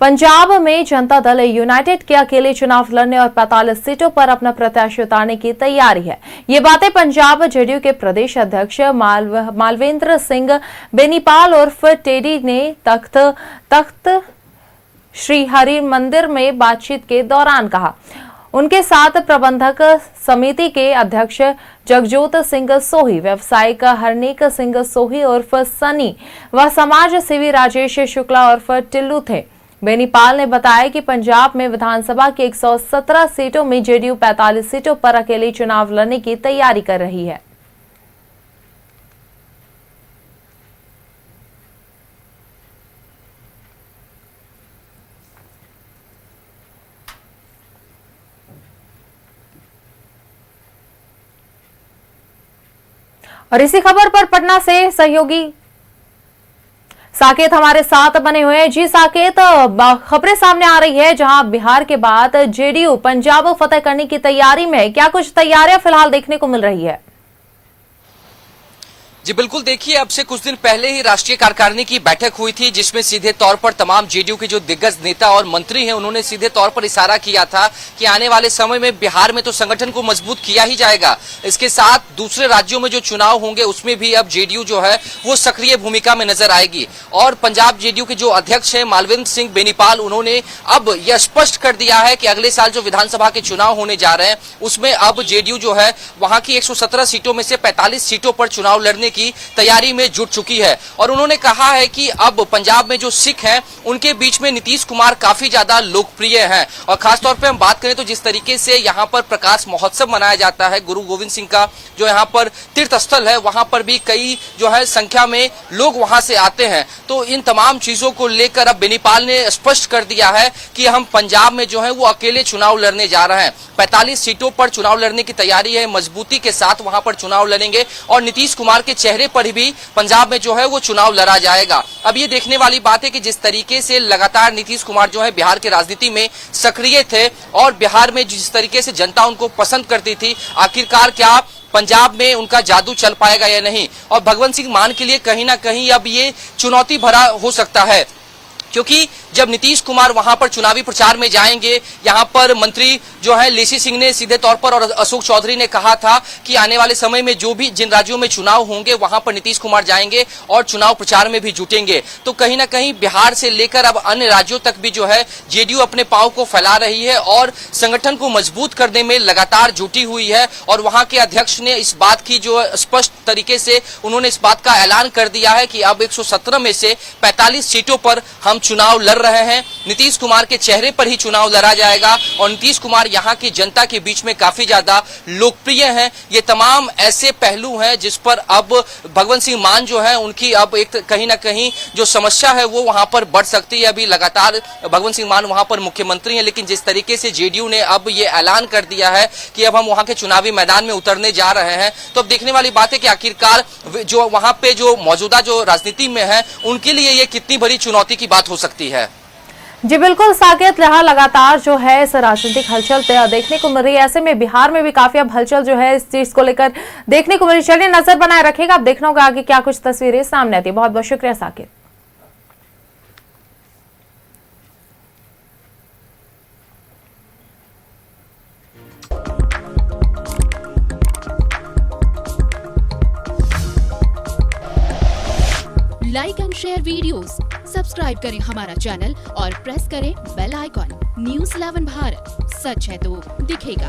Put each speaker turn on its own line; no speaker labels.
पंजाब में जनता दल यूनाइटेड के अकेले चुनाव लड़ने और 45 सीटों पर अपना प्रत्याशी उतारने की तैयारी है। ये बातें पंजाब जेडीयू के प्रदेश अध्यक्ष मालवेंद्र सिंह बेनीपाल उर्फ टेडी ने तख्त श्री हरि मंदिर में बातचीत के दौरान कहा। उनके साथ प्रबंधक समिति के अध्यक्ष जगजोत सिंह सोही, व्यवसायिक हरनीक सिंह सोही उर्फ सनी व समाज सेवी राजेश शुक्ला उर्फ टिल्लू थे। बेनीपाल ने बताया कि पंजाब में विधानसभा की 117 सीटों में जेडीयू 45 सीटों पर अकेले चुनाव लड़ने की तैयारी कर रही है। और इसी खबर पर पटना से सहयोगी साकेत हमारे साथ बने हुए हैं। जी साकेत, खबरें सामने आ रही है जहां बिहार के बाद जेडीयू पंजाब फतेह करने की तैयारी में है। क्या कुछ तैयारियां फिलहाल देखने को मिल रही है?
जी बिल्कुल, देखिए अब से कुछ दिन पहले ही राष्ट्रीय कार्यकारिणी की बैठक हुई थी, जिसमें सीधे तौर पर तमाम जेडीयू के जो दिग्गज नेता और मंत्री हैं उन्होंने सीधे तौर पर इशारा किया था कि आने वाले समय में बिहार में तो संगठन को मजबूत किया ही जाएगा, इसके साथ दूसरे राज्यों में जो चुनाव होंगे उसमें भी अब जेडीयू जो है वो सक्रिय भूमिका में नजर आएगी। और पंजाब जेडीयू के जो अध्यक्ष है मालवेंद्र सिंह बेनीपाल, उन्होंने अब यह स्पष्ट कर दिया है कि अगले साल जो विधानसभा के चुनाव होने जा रहे हैं उसमें अब जेडीयू जो है वहां की 117 सीटों में से 45 सीटों पर चुनाव लड़ने की तैयारी में जुट चुकी है। और उन्होंने कहा है कि अब पंजाब में जो सिख हैं उनके बीच में नीतीश कुमार काफी ज्यादा लोकप्रिय हैं। और खासतौर पे हम बात करें तो जिस तरीके से यहाँ पर प्रकाश महोत्सव मनाया जाता है, गुरु गोविंद सिंह का जो यहाँ पर तीर्थ स्थल है, वहां पर भी कई जो है संख्या में लोग वहां से आते हैं। तो इन तमाम चीजों को लेकर अब बेनीपाल ने स्पष्ट कर दिया है कि हम पंजाब में जो है वो अकेले चुनाव लड़ने जा रहे हैं। 45 सीटों पर चुनाव लड़ने की तैयारी है, मजबूती के साथ वहां पर चुनाव लड़ेंगे और नीतीश कुमार के चेहरे पर भी पंजाब में जो है वो चुनाव लड़ा जाएगा। अब ये देखने वाली बात है कि जिस तरीके से लगातार नीतीश कुमार जो है बिहार की राजनीति में सक्रिय थे और बिहार में जिस तरीके से जनता उनको पसंद करती थी, आखिरकार क्या पंजाब में उनका जादू चल पाएगा या नहीं। और भगवंत सिंह मान के लिए कहीं ना कहीं अब ये चुनौती भरा हो सकता है, क्योंकि जब नीतीश कुमार वहां पर चुनावी प्रचार में जाएंगे, यहां पर मंत्री जो है लेसी सिंह ने सीधे तौर पर और अशोक चौधरी ने कहा था कि आने वाले समय में जो भी जिन राज्यों में चुनाव होंगे वहां पर नीतीश कुमार जाएंगे और चुनाव प्रचार में भी जुटेंगे। तो कहीं ना कहीं बिहार से लेकर अब अन्य राज्यों तक भी जो है जेडीयू अपने पांव को फैला रही है और संगठन को मजबूत करने में लगातार जुटी हुई है। और वहां के अध्यक्ष ने इस बात की जो स्पष्ट तरीके से उन्होंने इस बात का ऐलान कर दिया है कि अब 117 में से 45 सीटों पर हम चुनाव लड़ रहे हैं। नीतीश कुमार के चेहरे पर ही चुनाव लड़ा जाएगा और नीतीश कुमार यहाँ की जनता के बीच में काफी ज्यादा लोकप्रिय हैं। ये तमाम ऐसे पहलू हैं जिस पर अब भगवंत सिंह मान जो है उनकी अब एक कहीं ना कहीं जो समस्या है वो वहां पर बढ़ सकती है। अभी लगातार भगवंत सिंह मान वहां पर मुख्यमंत्री हैं, लेकिन जिस तरीके से जेडीयू ने अब ये ऐलान कर दिया है कि अब हम वहां के चुनावी मैदान में उतरने जा रहे हैं, तो अब देखने वाली बात है कि आखिरकार जो वहां पे जो मौजूदा जो राजनीति में है उनके लिए ये कितनी बड़ी चुनौती की बात हो सकती है।
जी बिल्कुल साकेत, यहाँ लगातार जो है इस राजनीतिक हलचल देखने को मिल रही है। ऐसे में बिहार में भी काफी अब हलचल जो है इस चीज को लेकर देखने को मिल रही है। चलिए नजर बनाए रखेगा, अब देखना होगा आगे क्या कुछ तस्वीरें सामने आती है। बहुत बहुत शुक्रिया Saket.
Like and share videos, subscribe करें हमारा चैनल और प्रेस करें बेल आइकॉन। न्यूज़ 11 भारत, सच है तो दिखेगा।